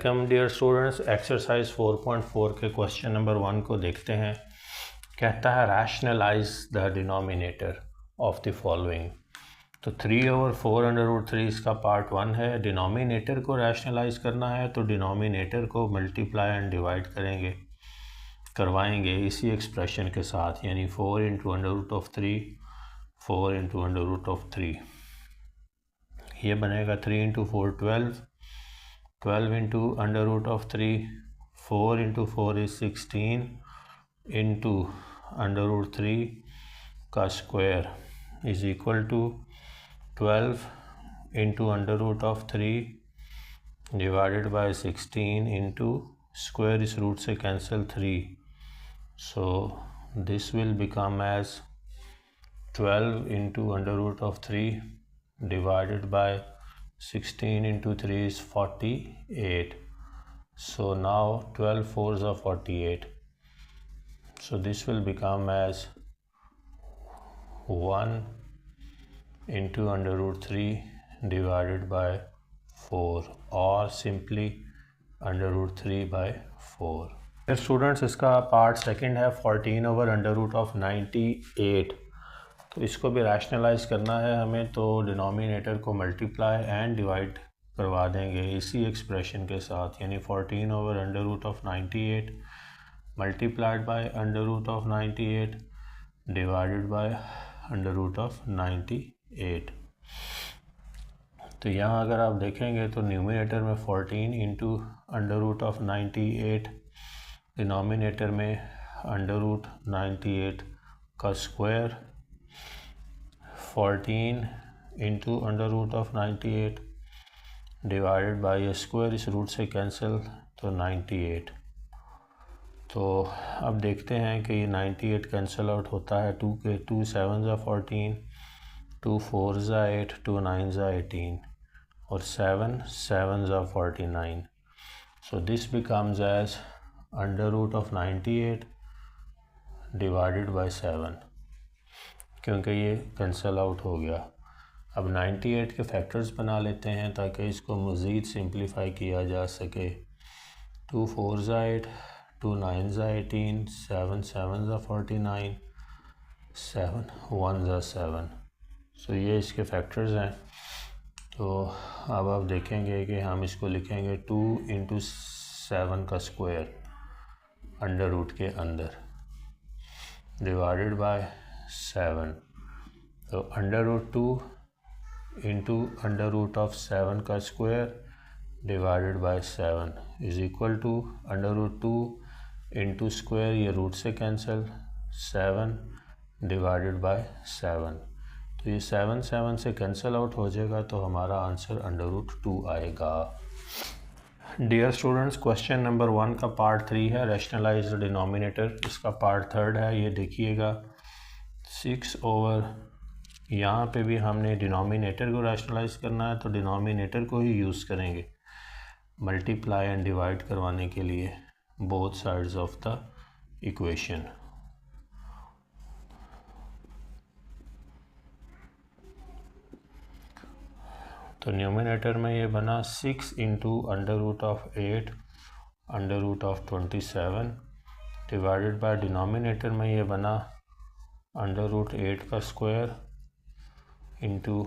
Welcome dear students. Exercise 4.4 के question number 1 को देखते हैं। कहता है rationalise the denominator of the following. तो 3/4 इसका पार्ट 1 है। डिनोमिनेटर को रैशनलाइज करना है तो डिनोमिनेटर को मल्टीप्लाई एंड डिवाइड करवाएंगे इसी एक्सप्रेशन के साथ, यानी 4 × √3 4 × √3। ये बनेगा 3 × 4 12 12 × √3 4 × 4 is 16 into √3 का square is equal to 12 into √3 divided by 16 into square इस रूट से cancel 3, so this will become as 12 into √3 divided by 16 into 3 is 48. So now 12 4s are 48. So this will become as 1 into √3 divided by 4, or simply √3 by 4. Students इसका part second है 14/√98। तो इसको भी rationalise करना है हमें, तो डिनोमिनेटर को मल्टीप्लाई एंड डिवाइड करवा देंगे इसी एक्सप्रेशन के साथ, यानी 14/√98 मल्टीप्लाइड बाय √98 डिवाइडेड बाय √98। तो यहाँ अगर आप देखेंगे तो न्यूमिनेटर में 14 इंटू √98, डिनोमिनेटर में √98 का square 14 into √98 divided by square इस रूट से कैंसिल तो 98। तो अब देखते हैं कि ये 98 कैंसिल आउट होता है। 2 के 2 7s are 14, 2 4s are 8, 2 9s are 18 और 7 7s are 49. So this becomes as √98 divided by 7, क्योंकि ये कैंसिल आउट हो गया। अब 98 के फैक्टर्स बना लेते हैं ताकि इसको मज़ीद सिंप्लीफाई किया जा सके। 2 4s are 8, 2 9s are 18, 7 7s are 49, 7 1s are 7। सो ये इसके फैक्टर्स हैं। तो अब आप देखेंगे कि हम इसको लिखेंगे 2 × 7 का स्क्वायर अंडर रूट के अंदर डिवाइडेड बाय 7। तो √2 इंटू √7 का square divided by 7 is equal to √2 into square, ये रूट से कैंसिल 7 डिवाइडेड बाय 7। तो ये 7 7 से कैंसिल आउट हो जाएगा, तो हमारा आंसर √2 आएगा। डियर स्टूडेंट्स, क्वेश्चन नंबर 1 का पार्ट 3 है रैशनलाइज द डिनोमिनेटर। इसका पार्ट 3 है, ये देखिएगा 6/, यहाँ पे भी हमने डिनोमिनेटर को रैशनलाइज करना है तो डिनोमिनेटर को ही यूज़ करेंगे मल्टीप्लाई एंड डिवाइड करवाने के लिए both sides of the equation. तो न्यूमिनेटर में ये बना 6 इंटू √8 √27 डिवाइडेड बाय डिनोमिनेटर में ये बना √8 का स्क्वायर इंटू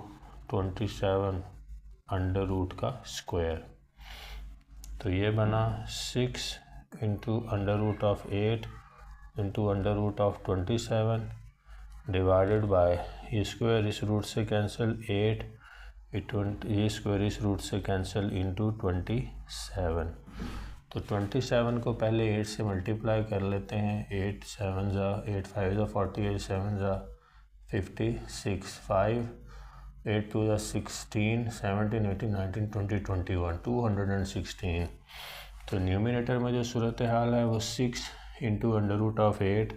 27 अंडर रूट का स्क्वायर। तो ये बना 6 इंटू √8 इंटू √27 डिवाइडेड बाय ये स्क्वायर इस रूट से कैंसिल 8, ये स्क्वायर इस रूट से कैंसिल इंटू 27। तो 27 को पहले 8 से मल्टीप्लाई कर लेते हैं। 8 7s are 8 5s are 48, 7s are 56, 5 8 2s are 16, 17 18 19 20 21 216। तो न्यूमिनेटर में जो सूरत हाल है वो 6 इंटू √8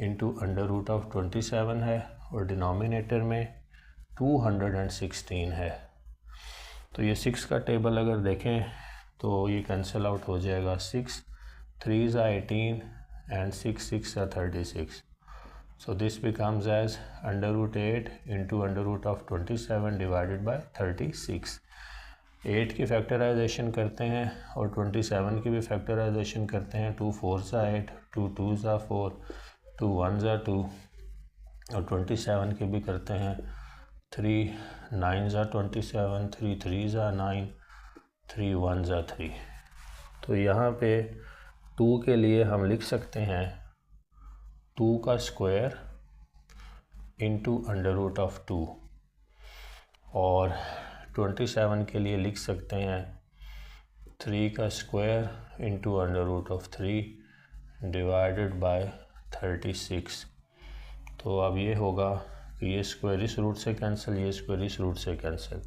इंटू √27 है और डिनोमिनेटर में 216 है। तो ये 6 का टेबल अगर देखें तो ये कैंसिल आउट हो जाएगा। 6 3s are 18 and 6 6 are 36. So this becomes as √8 into √27 divided by 36. 8 की फैक्टराइजेशन करते हैं और 27 की भी फैक्टराइजेशन करते हैं। 2 4 8, 2 2 4, 2 1 2 और 27 की भी करते हैं। 3 9 27, 3 3 9, 3 1 3। तो यहाँ पे 2 के लिए हम लिख सकते हैं 2 का square into under root of 2, और 27 के लिए लिख सकते हैं 3 का square into under root of 3 divided by 36। तो अब ये होगा कि ये स्क्वायर इस रूट से कैंसिल, ये स्क्वायर इस रूट से कैंसिल,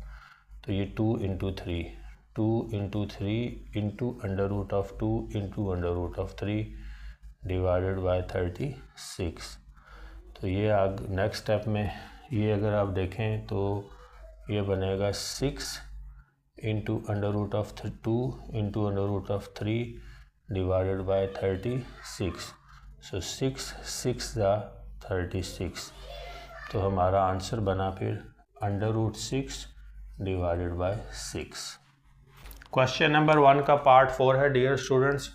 तो ये 2 into 3, 2 into 3 into under root of 2 into under root of 3 divided by 36। तो ये नेक्स्ट स्टेप में ये अगर आप देखें तो ये बनेगा 6 into under root of 2 into under root of 3 divided by 36। So 6 ज़ा 36। तो हमारा आंसर बना फिर under root 6 divided by 6। Question number 1 का पार्ट 4 है डियर स्टूडेंट्स।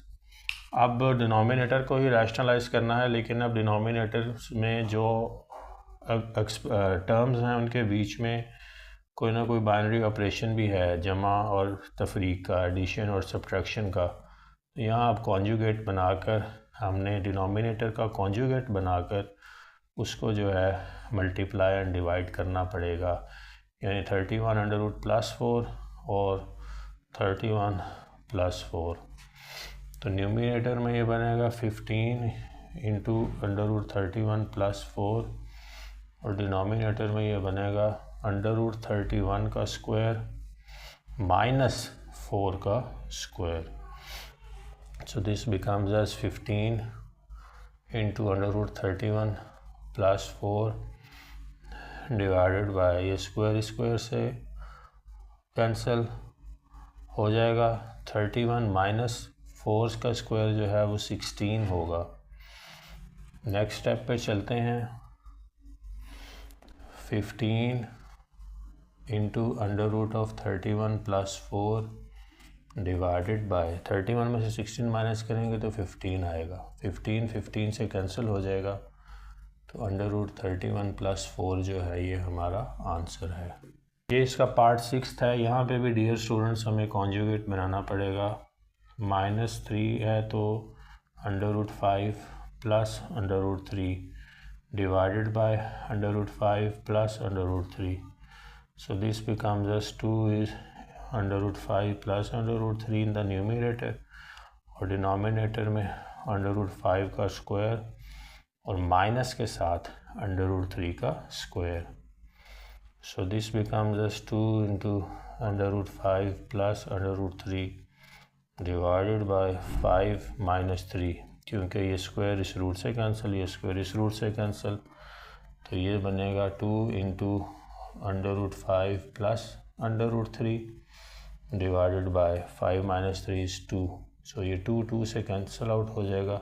अब डिनोमिनेटर को ही रैशनलाइज करना है, लेकिन अब डिनोमिनेटर में जो टर्म्स हैं उनके बीच में कोई ना कोई बाइनरी ऑपरेशन भी है, जमा और तफरीक का, एडिशन और सब्ट्रैक्शन का। तो यहाँ अब कॉन्जुगेट बनाकर हमने डिनोमिनेटर का कॉन्जुगेट बनाकर उसको जो है मल्टीप्लाई एंड डिवाइड करना पड़ेगा। यानी 31 अंडर रूट प्लस 4 और 31 प्लस 4। तो न्यूमिनेटर में ये बनेगा 15 इंटू अंडर रूट 31 प्लस 4, और डिनोमिनेटर में ये बनेगा अंडर रूट 31 का स्क्वायर माइनस 4 का square. So this becomes as 15 into under root 31 plus 4 divided by, ये स्क्वायर से कैंसिल हो जाएगा, 31 माइनस 4 का स्क्वायर जो है वो 16 होगा। नेक्स्ट स्टेप पे चलते हैं। 15 into under root of 31 plus 4 divided by, 31 में से 16 माइनस करेंगे तो 15 आएगा। 15 से कैंसिल हो जाएगा, तो अंडर रूट 31 प्लस 4 जो है ये हमारा आंसर है। ये इसका पार्ट 6 है। यहाँ पे भी डियर स्टूडेंट्स हमें कॉन्जुगेट बनाना पड़ेगा। -3 है तो under root 5 plus under root 3 divided by under root 5 plus under root 3। So this becomes as 2 is under root 5 plus under root 3 in the numerator, और डिनोमिनेटर में अंडर रूट 5 का square और minus के साथ अंडर रूट 3 का square. So this becomes as 2 into under root 5 plus under root 3 divided by 5 minus 3, क्योंकि ये square इस रूट से कैंसिल, ये स्क्वायर इस रूट से कैंसिल, तो ये बनेगा 2 into under root 5 plus under root 3 divided by 5 minus 3 is 2। So ये 2 से कैंसिल आउट हो जाएगा,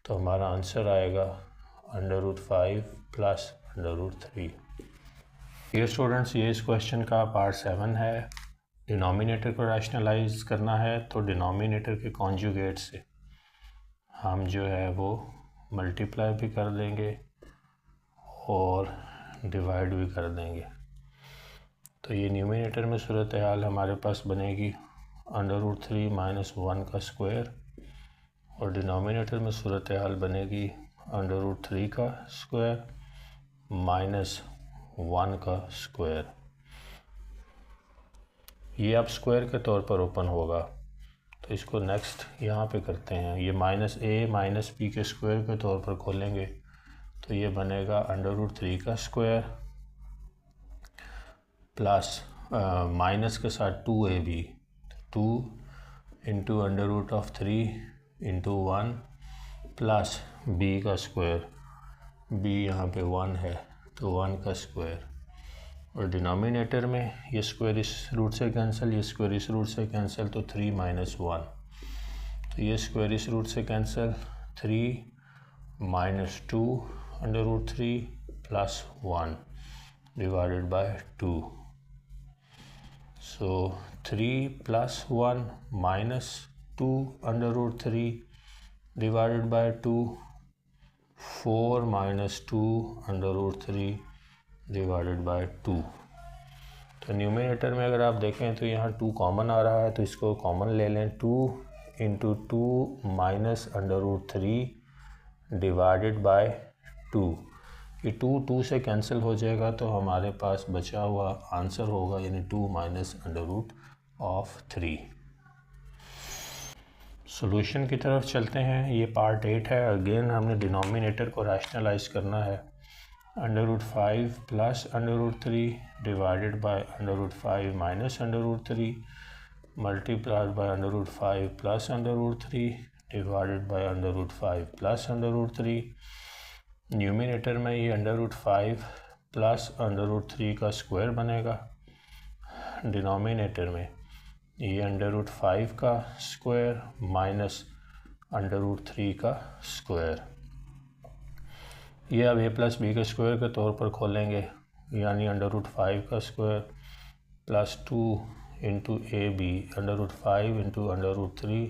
तो हमारा आंसर आएगा under root 5 plus under root 3। ये स्टूडेंट्स ये इस क्वेश्चन का पार्ट 7 है। डिनोमिनेटर को रैशनलाइज करना है, तो डिनोमिनेटर के कॉन्जुगेट से हम जो है वो मल्टीप्लाई भी कर देंगे और डिवाइड भी कर देंगे। तो ये न्यूमिनेटर में सूरत हाल हमारे पास बनेगी अंडर रूट 3 माइनस 1 का स्क्वायर, और डिनोमिनेटर में सूरत हाल बनेगी अंडर रूट 3 का स्क्वायर माइनस 1 का स्क्वायर। ये अब स्क्वायर के तौर पर ओपन होगा, तो इसको नेक्स्ट यहाँ पे करते हैं। ये -a माइनस b के स्क्वायर के तौर पर खोलेंगे, तो ये बनेगा अंडर रूट 3 का स्क्वायर प्लस माइनस के साथ 2ab, 2 into under root of 3 into 1 plus b का स्क्वायर, b यहाँ पे 1 है तो 1 का स्क्वायर, और डिनोमिनेटर में ये स्क्वायर इस रूट से कैंसिल, ये स्क्वायर इस रूट से कैंसिल, तो 3 माइनस 1, तो ये स्क्वायर इस रूट से cancel, 3 minus 2 under root 3 plus 1 divided by 2। So 3 + 1 - 2 √3 divided by 2, 4 - 2 √3 divided by 2। तो न्यूमरेटर में अगर आप देखें तो यहाँ 2 कॉमन आ रहा है, तो इसको कॉमन ले लें। 2 × 2 - √3 डिवाइडेड बाय 2। ये 2 से कैंसिल हो जाएगा, तो हमारे पास बचा हुआ आंसर होगा यानी 2 - √3। सॉल्यूशन की तरफ चलते हैं। ये पार्ट 8 है। अगेन हमने डिनोमिनेटर को रैशनलाइज करना है। √5 + √3 divided by √5 - √3 multiplied by √5 + √3 divided by √5 + √3। Numerator में ये √5 + √3 का स्क्वायर बनेगा। डिनोमिनेटर में ये √5 का स्क्वायर माइनस √3 का स्क्वायर। ये अब a + b के स्क्वायर के तौर पर खोलेंगे, यानी √5 का स्क्वायर +2 × ab √5 × √3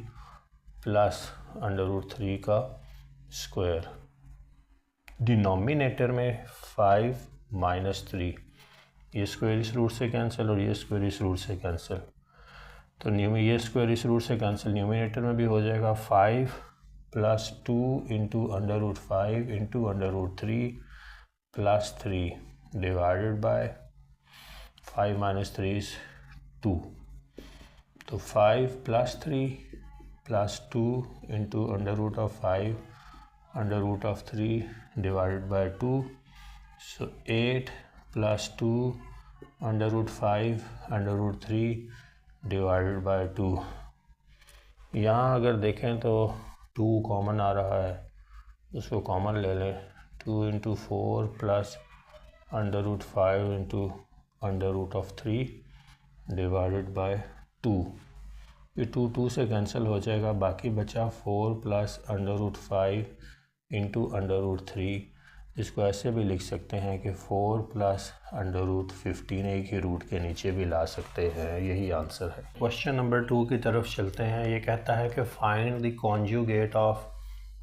प्लस √3 का स्क्वायर। डिनोमिनेटर में 5 - 3, ये स्क्वायर इस रूट से कैंसिल और ये स्क्वायर इस रूट से कैंसिल, तो ये स्क्वायर इस रूट से कैंसिल न्यूमिनेटर में भी हो जाएगा। 5 + 2 × √5 × √3 + 3 डिवाइडेड बाय 5 - 3 is 2। तो 5 + 3 + 2 × √5 √ 3 divided by 2, so 8 + 2 √5 √3 divided by 2। यहाँ अगर देखें तो 2 कॉमन आ रहा है, उसको कॉमन ले लें। 2 × 4 + √5 × √3 डिवाइडेड बाय 2। ये 2 से कैंसिल हो जाएगा, बाकी बचा 4 + √5 × √3, इसको ऐसे भी लिख सकते हैं कि 4 + √15 एक ही रूट के नीचे भी ला सकते हैं। यही आंसर है। क्वेश्चन नंबर 2 की तरफ चलते हैं। ये कहता है कि find the conjugate of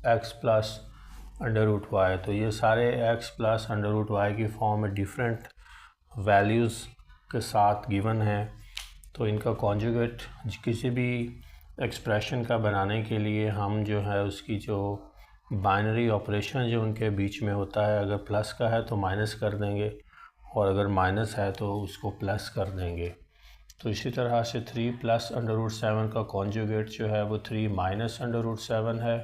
x + √y। तो ये सारे x + √y की फॉर्म में डिफरेंट वैल्यूज़ के साथ गिवन हैं, तो इनका कॉन्जुगेट किसी भी एक्सप्रेशन का बनाने के लिए हम जो है उसकी जो बाइनरी ऑपरेशन जो उनके बीच में होता है, अगर प्लस का है तो माइनस कर देंगे और अगर माइनस है तो उसको प्लस कर देंगे। तो इसी तरह से 3 + √7 का कॉन्जुगेट जो है वो 3 - √7 है।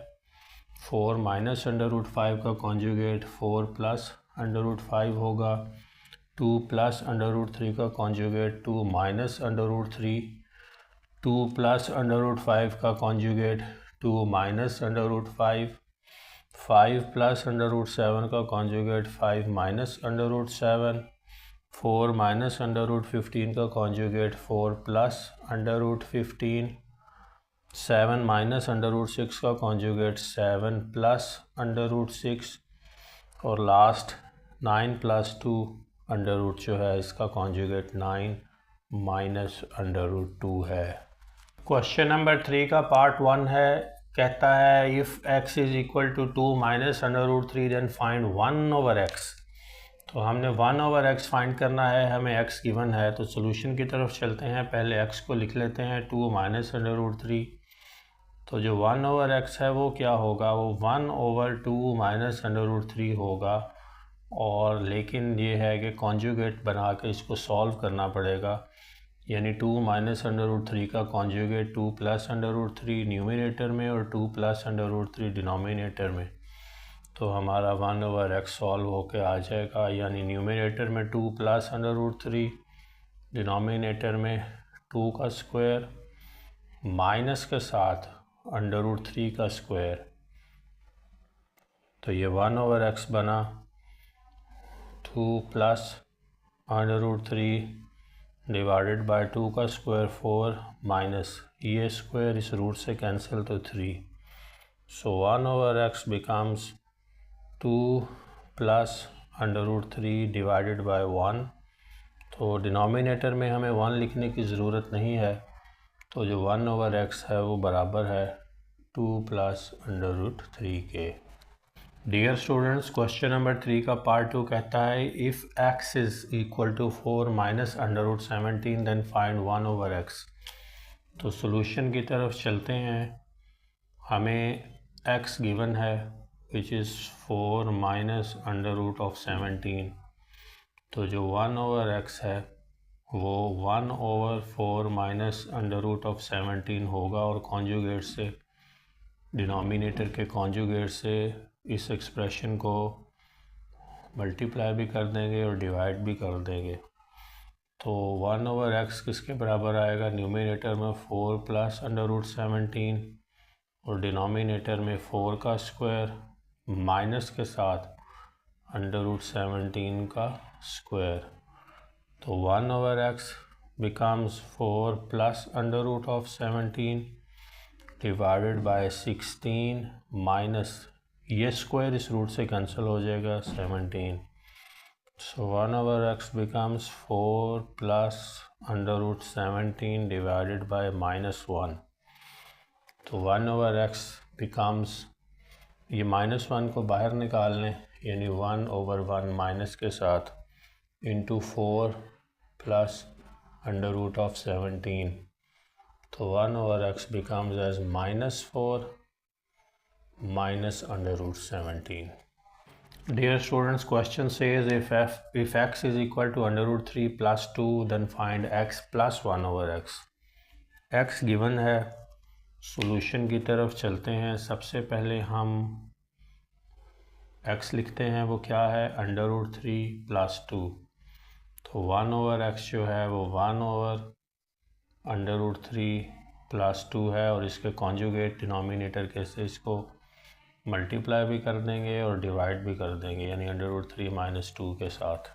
4 - √5 का कॉन्जुगेट 4 + √5 होगा। 2 + √3 का कॉन्जुगेट 2 - √3। 2 + √5 का कॉन्जुगेट 2 - √5। 5 + √7 का कॉन्जुगेट 5 - √7। 4 - √15 का कॉन्जुगेट 4 + √15। 7 - √6 का कॉन्जुगेट 7 + √6 और लास्ट 9 + 2 √ जो है इसका कॉन्जुगेट 9 - √2 है। क्वेश्चन नंबर 3 का पार्ट 1 है। कहता है if x = 2 - √3 then find 1/x। तो हमने 1/x फाइंड करना है, हमें x गिवन है, तो सोल्यूशन की तरफ चलते हैं। पहले x को लिख लेते हैं 2 - √3। तो जो 1/x है वो क्या होगा, वो 1/2 - √3 होगा। और लेकिन ये है कि कॉन्जुगेट बना के इसको सॉल्व करना पड़ेगा, यानी 2 - √3 का कॉन्जुगेट 2 + √3 न्यूमिनेटर में और 2 + √3 डिनोमिनेटर में। तो हमारा 1/x सॉल्व होके आ जाएगा, यानी न्यूमिनेटर में 2 + √3, डिनोमिनेटर में 2 का स्क्वायर माइनस के साथ √3 का स्क्वायर। तो ये 1/x बना। 2 + √3 डिवाइडेड बाय 2 का स्क्वायर 4 माइनस ये स्क्वायर इस रूट से कैंसिल तो 3। सो 1/x बिकम्स 2 + √3 डिवाइडेड बाय 1। तो तो डिनोमिनेटर में हमें 1 लिखने की ज़रूरत नहीं है, तो जो 1/x है वो बराबर है 2 + √3 के। डियर स्टूडेंट्स, क्वेश्चन नंबर 3 का पार्ट 2 कहता है if x is equal to 4 minus √17 then find 1/x। तो सॉल्यूशन की तरफ चलते हैं। हमें x गिवन है विच इज़ 4 माइनस √17, तो जो 1/x है वो 1/4 माइनस √17 होगा और कॉन्जुगेट से, डिनोमिनेटर के कॉन्जुगेट से इस एक्सप्रेशन को मल्टीप्लाई भी कर देंगे और डिवाइड भी कर देंगे। तो 1/x किसके बराबर आएगा? न्यूमिनेटर में 4 + √17 और डिनोमिनेटर में 4 का स्क्वायर माइनस के साथ √17 का स्क्वायर। तो 1/x becomes 4 + √17 divided by 16 minus, ये स्क्वायर इस रूट से कैंसिल हो जाएगा 17। सो 1/x becomes 4 + √17 डिवाइडेड बाय -1। तो 1/x becomes, ये -1 को बाहर निकाल लें, यानी 1/1 माइनस के साथ इंटू 4 + √17। तो 1/x becomes as -4 minus √17. Dear students, question says if x is equal to √3 + 2 then find x + 1/x. x given है, सॉल्यूशन की तरफ चलते हैं। सबसे पहले हम x लिखते हैं, वो क्या है? √3 + 2। तो 1/x जो है वो 1/√3 + 2 है और इसके कॉन्जुगेट डिनोमिनेटर के से इसको मल्टीप्लाई भी कर देंगे और डिवाइड भी कर देंगे, यानी √3 - 2 के साथ।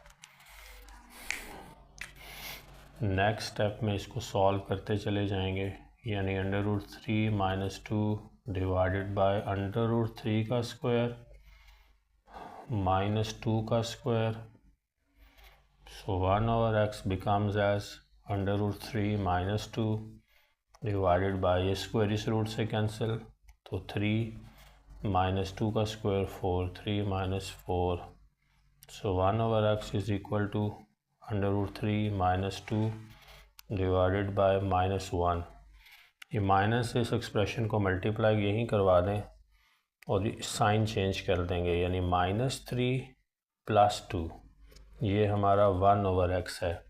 नेक्स्ट स्टेप में इसको सॉल्व करते चले जाएंगे, यानी √3 - 2 डिवाइडेड बाय √3 का स्क्वायर -2 का square. So 1/x becomes as √3 - 2 divided by, ये स्क्वायर इस रूट से कैंसिल, तो 3 - 2 का square 4, 3 - 4। So 1/x is equal to √3 - 2 divided by -1। ये माइनस से इस एक्सप्रेशन को मल्टीप्लाई यहीं करवा दें और साइन चेंज कर देंगे, यानी -3 + 2, ये हमारा 1/x है।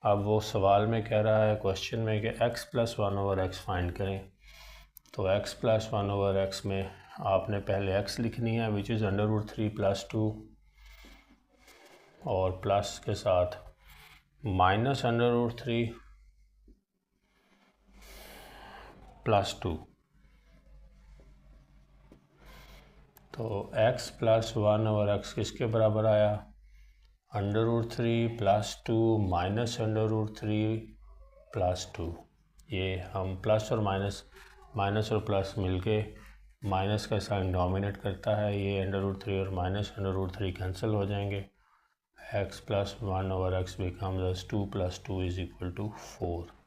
अब वो सवाल में कह रहा है क्वेश्चन में कि x + 1/x फाइंड करें। तो x + 1/x में आपने पहले x लिखनी है विच इज़ √3 + 2 और प्लस के साथ माइनस √3 + 2। तो x + 1/x किसके बराबर आया? √3 + 2 माइनस √3 + 2। ये हम प्लस और माइनस और प्लस मिलके माइनस का साइन डोमिनेट करता है, ये √3 और माइनस √3 कैंसिल हो जाएंगे। x + 1/x becomes as 2 + 2 = 4।